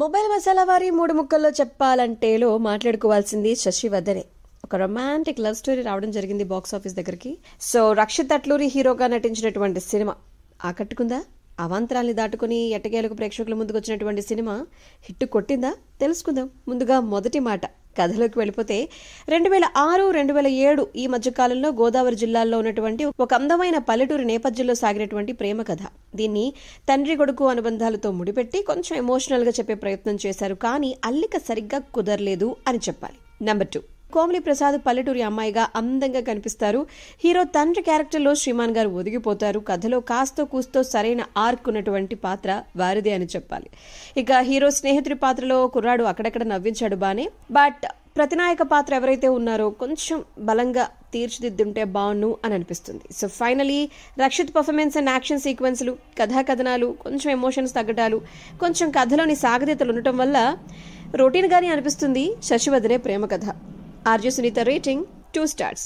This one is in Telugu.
మొబైల్ మసాలా వారి మూడు ముక్కల్లో చెప్పాలంటేలో మాట్లాడుకోవాల్సింది శశివర్ధనే. ఒక రొమాంటిక్ లవ్ స్టోరీ రావడం జరిగింది బాక్స్ ఆఫీస్ దగ్గరికి. సో రక్షిత్ అట్లూరి హీరోగా నటించినటువంటి సినిమా ఆకట్టుకుందా? అవాంతరాల్ని దాటుకుని ఎట్టకేలకు ప్రేక్షకుల ముందుకు వచ్చినటువంటి సినిమా హిట్ కొట్టిందా? తెలుసుకుందాం. ముందుగా మొదటి మాట కథలోకి వెళ్ళిపోతే 2006-2007 ఈ మధ్యకాలంలో గోదావరి జిల్లాలో ఉన్నటువంటి ఒక అందమైన పల్లెటూరి నేపథ్యంలో సాగినటువంటి ప్రేమ కథ. దీన్ని తండ్రి కొడుకు అనుబంధాలతో ముడిపెట్టి కొంచెం ఎమోషనల్ గా చెప్పే ప్రయత్నం చేశారు, కానీ అల్లిక సరిగ్గా కుదరలేదు అని చెప్పాలి. నెంబర్ 2, కోమలి ప్రసాద్ పల్లెటూరి అమ్మాయిగా అందంగా కనిపిస్తారు. హీరో తండ్రి క్యారెక్టర్లో శ్రీమాన్ గారు ఒదిగిపోతారు. కథలో కాస్తో కూస్తో సరైన ఆర్క్ ఉన్నటువంటి పాత్ర వారిదే అని చెప్పాలి. ఇక హీరో స్నేహితుడి పాత్రలో కుర్రాడు అక్కడక్కడ నవ్వించాడు బానే, బట్ ప్రతినాయక పాత్ర ఎవరైతే ఉన్నారో కొంచెం బలంగా తీర్చిదిద్దుంటే బాగున్ను అని అనిపిస్తుంది. So finally Rakshit performance and action సీక్వెన్స్లు, కథాకథనాలు, కొంచెం ఎమోషన్స్ తగ్గటాలు, కొంచెం కథలోని సాగతీతలు ఉండటం వల్ల రొటీన్ గానే అనిపిస్తుంది శశివర్ధనే ప్రేమ కథ. RJ Sunitha rating 2 stars.